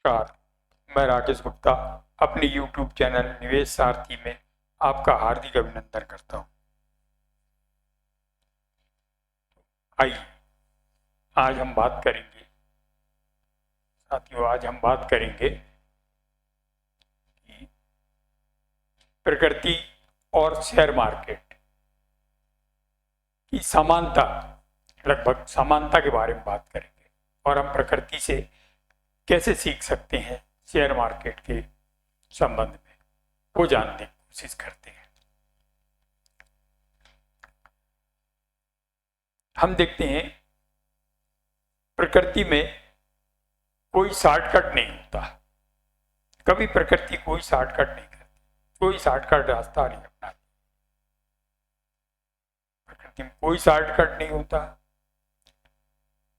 नमस्कार। मैं राकेश गुप्ता अपने YouTube चैनल निवेश सारथी में आपका हार्दिक अभिनंदन करता हूं। आइए आज हम बात करेंगे कि प्रकृति और शेयर मार्केट की समानता, लगभग समानता के बारे में बात करेंगे और हम प्रकृति से कैसे सीख सकते हैं शेयर मार्केट के संबंध में, वो जानने की कोशिश करते हैं। हम देखते हैं प्रकृति में कोई शॉर्टकट नहीं होता। कभी प्रकृति कोई शॉर्टकट नहीं करती, कोई शॉर्टकट रास्ता नहीं अपनाती। प्रकृति में कोई शॉर्टकट नहीं होता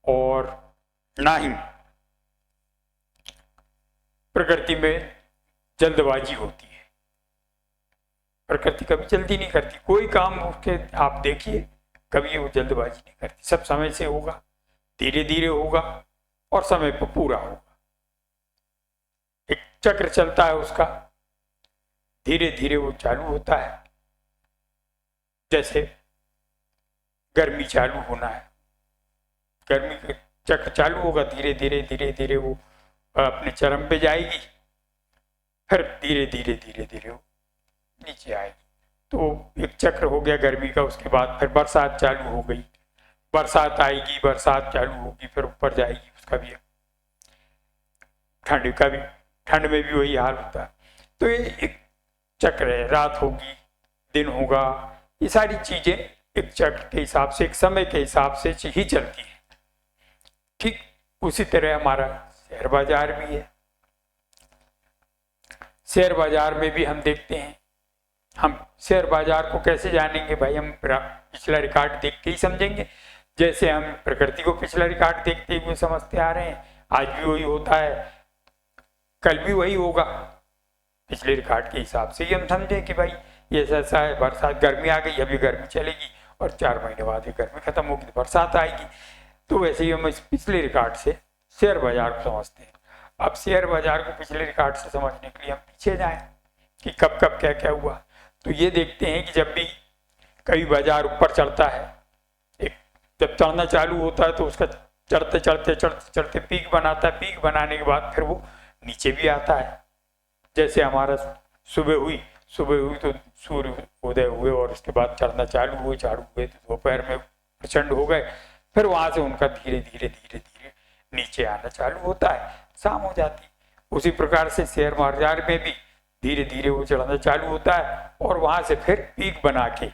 और ना ही प्रकृति में जल्दबाजी होती है। प्रकृति कभी जल्दी नहीं करती, कोई काम उसके आप देखिए कभी वो जल्दबाजी नहीं करती। सब समय से होगा, धीरे धीरे होगा और समय पर पूरा होगा। एक चक्र चलता है उसका, धीरे धीरे वो चालू होता है। जैसे गर्मी चालू होना है, गर्मी का चक्र चालू होगा, धीरे धीरे धीरे धीरे वो अपने चरम पे जाएगी, फिर धीरे धीरे धीरे धीरे वो नीचे आएगी। तो एक चक्र हो गया गर्मी का। उसके बाद फिर बरसात चालू हो गई, बरसात आएगी, बरसात चालू होगी, फिर ऊपर जाएगी। उसका भी ठंड का भी, ठंड में भी वही हाल होता है। तो ये एक चक्र है, रात होगी, दिन होगा, ये सारी चीजें एक चक्र के हिसाब से, एक समय के हिसाब से ही चलती है। ठीक उसी तरह हमारा शेयर बाजार भी है। शेयर बाजार में भी हम देखते हैं, हम शेयर बाजार को कैसे जानेंगे भाई? हम पिछला रिकॉर्ड देख के ही समझेंगे। जैसे हम प्रकृति को पिछला रिकॉर्ड देखते हुए समझते आ रहे हैं, आज भी वही होता है, कल भी वही होगा। पिछले रिकॉर्ड के हिसाब से ही हम समझे कि भाई ये ऐसा है। बरसात, गर्मी आ गई, अभी गर्मी चलेगी और 4 महीने बाद गर्मी खत्म होगी तो बरसात आएगी। तो वैसे ही हम इस पिछले रिकॉर्ड से शेयर बाजार को समझते हैं। अब शेयर बाजार को पिछले रिकॉर्ड से समझने के लिए हम पीछे जाएं कि कब कब क्या क्या हुआ। तो ये देखते हैं कि जब भी कभी बाजार ऊपर चढ़ता है, एक जब चढ़ना चालू होता है तो उसका चढ़ते चढ़ते चढ़ते चढ़ते पीक बनाता है। पीक बनाने के बाद फिर वो नीचे भी आता है। जैसे हमारा सुबह हुई तो सूर्य उदय हुए और उसके बाद चढ़ना चालू हुए, झाड़ू हुए तो दोपहर में प्रचंड हो गए, फिर वहां से उनका धीरे धीरे धीरे धीरे नीचे आना चालू होता है, शाम हो जाती। उसी प्रकार से शेयर बाजार में भी धीरे धीरे वो चढ़ना चालू होता है और वहां से फिर पीक बना के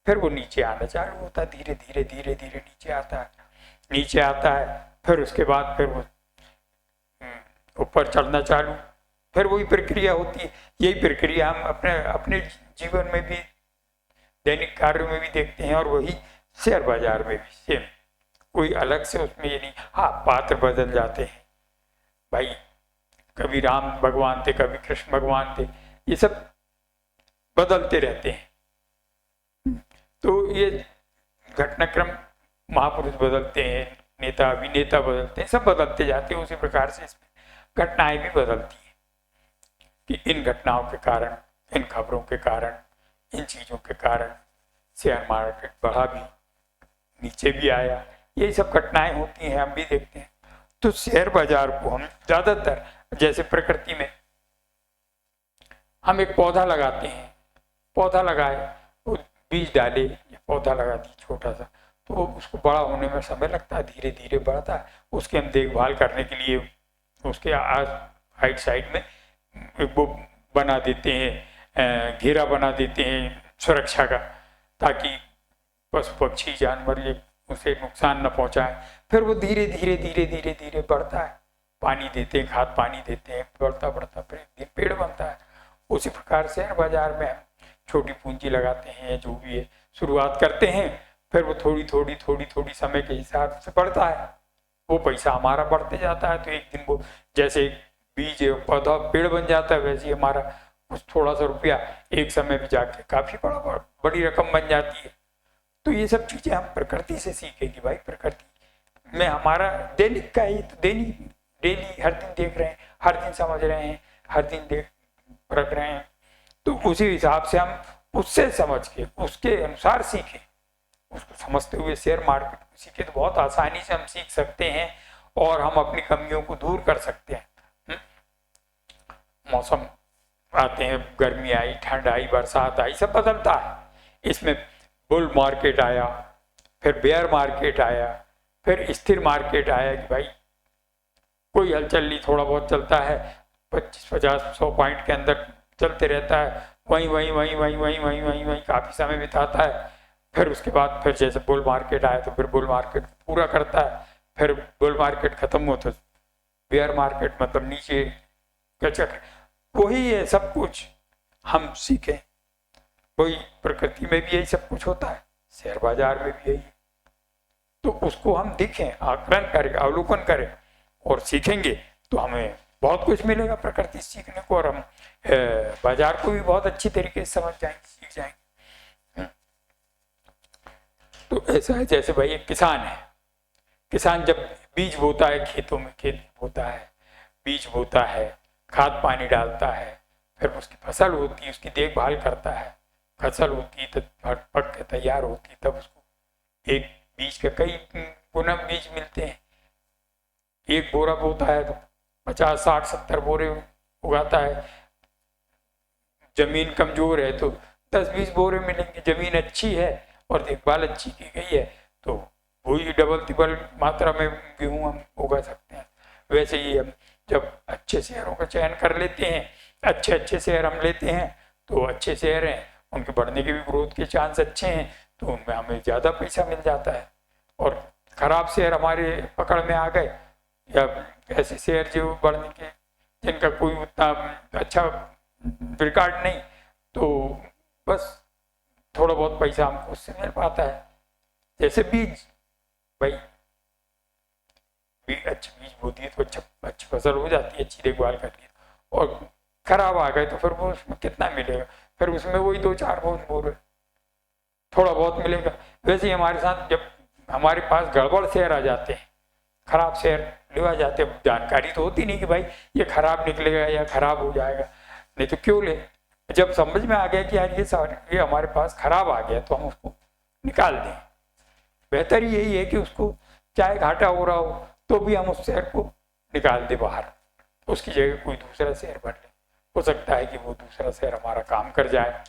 फिर वो नीचे आना चालू होता है। धीरे धीरे धीरे धीरे नीचे आता है, फिर उसके बाद फिर वो ऊपर चढ़ना चालू, फिर वही प्रक्रिया होती है। यही प्रक्रिया हम अपने जीवन में भी, दैनिक कार्यों में भी देखते हैं और वही शेयर बाजार में भी सेम। कोई अलग से उसमें ये नहीं। हाँ, पात्र बदल जाते हैं भाई, कभी राम भगवान थे, कभी कृष्ण भगवान थे, ये सब बदलते रहते हैं। तो ये घटनाक्रम, महापुरुष बदलते हैं, नेता अभिनेता बदलते हैं, सब बदलते जाते हैं। उसी प्रकार से इसमें घटनाएं भी बदलती हैं कि इन घटनाओं के कारण, इन खबरों के कारण, इन चीजों के कारण शेयर मार्केट बढ़ा भी, नीचे भी आया। यही सब घटनाएं होती हैं, हम भी देखते हैं। तो शेयर बाजार को हम ज्यादातर, जैसे प्रकृति में हम एक पौधा लगाते हैं, पौधा लगाए, वो बीज डाले, पौधा लगा दी छोटा सा, तो उसको बड़ा होने में समय लगता है, धीरे धीरे बढ़ता है। उसकी हम देखभाल करने के लिए उसके आइट साइड में वो बना देते हैं, घेरा बना देते हैं सुरक्षा का, ताकि पशु पक्षी जानवर ये उसे नुकसान न पहुंचाए। फिर वो धीरे धीरे धीरे धीरे धीरे बढ़ता है, पानी देते हैं, खाद पानी देते हैं, बढ़ता बढ़ता फिर एक दिन पेड़ बनता है। उसी प्रकार शेयर बाजार में हम छोटी पूंजी लगाते हैं, जो भी है शुरुआत करते हैं, फिर वो थोड़ी थोड़ी थोड़ी थोड़ी समय के हिसाब से बढ़ता है, वो पैसा हमारा बढ़ते जाता है। तो एक दिन वो जैसे बीज पौधा पेड़ बन जाता है, वैसे ही हमारा कुछ थोड़ा सा रुपया एक समय में जाके काफी बड़ी रकम बन जाती है। तो ये सब चीजें हम प्रकृति से सीखेंगे भाई। प्रकृति में हमारा दैनिक का ही तो डेली हर दिन देख रहे हैं, हर दिन समझ रहे हैं, हर दिन देख परख रहे हैं, तो उसी हिसाब से हम उससे समझ के उसके अनुसार सीखें। उसको समझते हुए शेयर मार्केट को सीखे तो बहुत आसानी से हम सीख सकते हैं और हम अपनी कमियों को दूर कर सकते हैं। मौसम आते हैं, गर्मी आई, ठंड आई, बरसात आई, सब बदलता है। इसमें बुल मार्केट आया, फिर बेयर मार्केट आया, फिर स्थिर मार्केट आया कि भाई कोई हलचल नहीं, थोड़ा बहुत चलता है, 25-50-100 पॉइंट के अंदर चलते रहता है, वहीं काफी समय बिताता है। फिर उसके बाद फिर जैसे बुल मार्केट आया तो फिर बुल मार्केट पूरा करता है, फिर बुल मार्केट खत्म हो तो बेयर मार्केट, मतलब नीचे का चक्र। वही है सब कुछ, हम सीखें। वही प्रकृति में भी यही सब कुछ होता है, शेयर बाजार में भी यही है। तो उसको हम देखें, आकलन करें, अवलोकन करें और सीखेंगे तो हमें बहुत कुछ मिलेगा प्रकृति सीखने को, और हम बाजार को भी बहुत अच्छी तरीके से समझ जाएंगे, सीख जाएंगे। तो ऐसा है, जैसे भाई एक किसान है, किसान जब बीज बोता है, खेतों में खेत बोता है, बीज बोता है, खाद पानी डालता है, फिर उसकी फसल होती है, उसकी देखभाल करता है, फसल होती है, तब पक के तैयार होती है, तब उसको एक बीज के कई गुना बीज मिलते हैं। एक बोरा बोता है तो 50, 60, 70 बोरे उगाता है। जमीन कमजोर है तो 10-20 बोरे मिलेंगे। जमीन अच्छी है और देखभाल अच्छी की गई है तो वही डबल तिबल मात्रा में गेहूं हम उगा सकते हैं। वैसे ही हम जब अच्छे शेयरों का चयन कर लेते हैं, अच्छे शेयर हम लेते हैं, तो अच्छे शेयर हैं, उनके बढ़ने के भी ग्रोथ के चांस अच्छे हैं, तो उनमें हमें ज़्यादा पैसा मिल जाता है। और खराब शेयर हमारे पकड़ में आ गए, या ऐसे शेयर जो बढ़ने के जिनका कोई उतना अच्छा रिकॉर्ड नहीं, तो बस थोड़ा बहुत पैसा हमको उससे मिल पाता है। जैसे बीज, भाई अच्छे बीज बोती है तो अच्छी फसल हो जाती है, अच्छी देखभाल करती है, और खराब आ गए तो फिर वो उसमें कितना मिलेगा, फिर उसमें वही 2-4 बोरे थोड़ा बहुत मिलेगा। वैसे ही हमारे साथ जब हमारे पास गड़बड़ शेयर आ जाते हैं, खराब शेयर ले आ जाते हैं, जानकारी तो होती नहीं कि भाई ये खराब निकलेगा या खराब हो जाएगा, नहीं तो क्यों ले। जब समझ में आ गया कि यार ये हमारे पास खराब आ गया तो हम उसको निकाल दें। बेहतर यही है कि उसको चाहे घाटा हो रहा हो तो भी हम उस शेयर को निकाल दें बाहर, उसकी जगह कोई दूसरा शेयर भर ले। हो सकता है कि वो दूसरा शेयर हमारा काम कर जाए।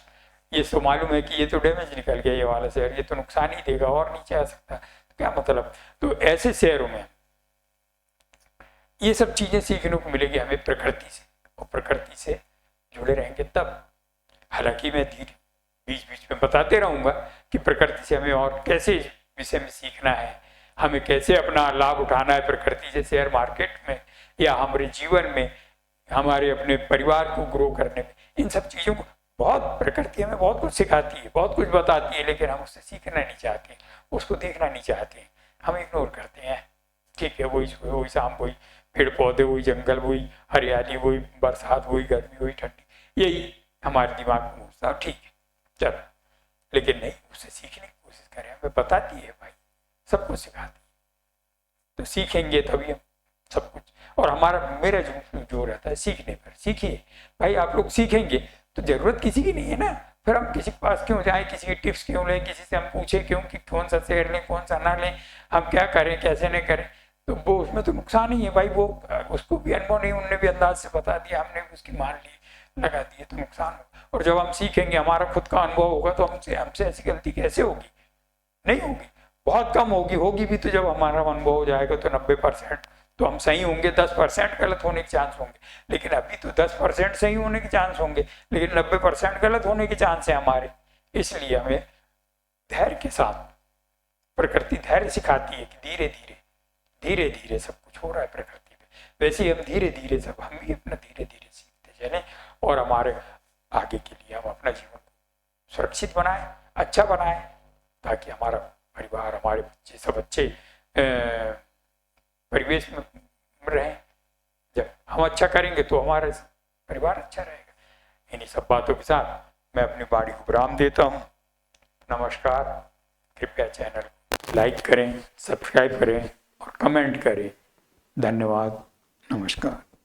ये तो मालूम है कि ये तो डैमेज निकल गया, ये वाला शेयर ये तो नुकसान ही देगा और नीचे आ सकता है, तो क्या मतलब। तो ऐसे शेयरों में ये सब चीजें सीखने को मिलेगी हमें प्रकृति से, और प्रकृति से जुड़े रहेंगे तब। हालांकि मैं बीच बीच में बताते रहूंगा कि प्रकृति से हमें और कैसे विषय में सीखना है, हमें कैसे अपना लाभ उठाना है प्रकृति से शेयर मार्केट में, या हमारे जीवन में, हमारे अपने परिवार को ग्रो करने में। इन सब चीज़ों को बहुत प्रकृति हमें बहुत कुछ सिखाती है, बहुत कुछ बताती है, लेकिन हम उससे सीखना नहीं चाहते, उसको देखना नहीं चाहते, हम इग्नोर करते हैं। ठीक है, वही शाम, वही पेड़ पौधे, वही जंगल, वही हरियाली, वही बरसात, वही गर्मी, वही ठंडी, यही हमारे दिमाग में घुसता है। ठीक है चलो, लेकिन नहीं, उससे सीखने की कोशिश करें। हमें बताती है भाई, सब कुछ सिखाती है, तो सीखेंगे तभी हम सब कुछ। और मेरा जो रहता है सीखने पर, सीखिए भाई। आप लोग सीखेंगे तो जरूरत किसी की नहीं है ना, फिर हम किसी के पास क्यों जाएं, किसी की टिप्स क्यों लें, किसी से हम पूछे क्यों कि कौन सा शेयर लें कौन सा ना लें, हम क्या करें कैसे नहीं करें। तो वो उसमें तो नुकसान ही है भाई। वो उसको भी अनुभव नहीं, उनने भी अंदाज से बता दिया, हमने भी उसकी मान ली, लगा दिए, तो नुकसान हो। और जब हम सीखेंगे, हमारा खुद का अनुभव होगा, तो हमसे ऐसी गलती कैसे होगी, नहीं होगी, बहुत कम होगी भी तो जब हमारा अनुभव हो जाएगा तो 90% तो हम सही होंगे, 10% गलत होने के चांस होंगे। लेकिन अभी तो 10% सही होने के चांस होंगे, लेकिन 90% गलत होने के चांस है हमारे। इसलिए हमें धैर्य के साथ, प्रकृति धैर्य सिखाती है कि धीरे धीरे सब कुछ हो रहा है प्रकृति में, वैसे ही हम धीरे धीरे सब हम भी अपना धीरे धीरे सीखते चलें, और हमारे आगे के लिए हम अपना जीवन सुरक्षित बनाएं, अच्छा बनाएं, ताकि हमारा परिवार, हमारे बच्चे सब अच्छे परिवेश में रहें। जब हम अच्छा करेंगे तो हमारा परिवार अच्छा रहेगा। इन्हीं सब बातों के साथ मैं अपनी वाणी को विराम देता हूँ। नमस्कार। कृपया चैनल लाइक करें, सब्सक्राइब करें और कमेंट करें। धन्यवाद। नमस्कार।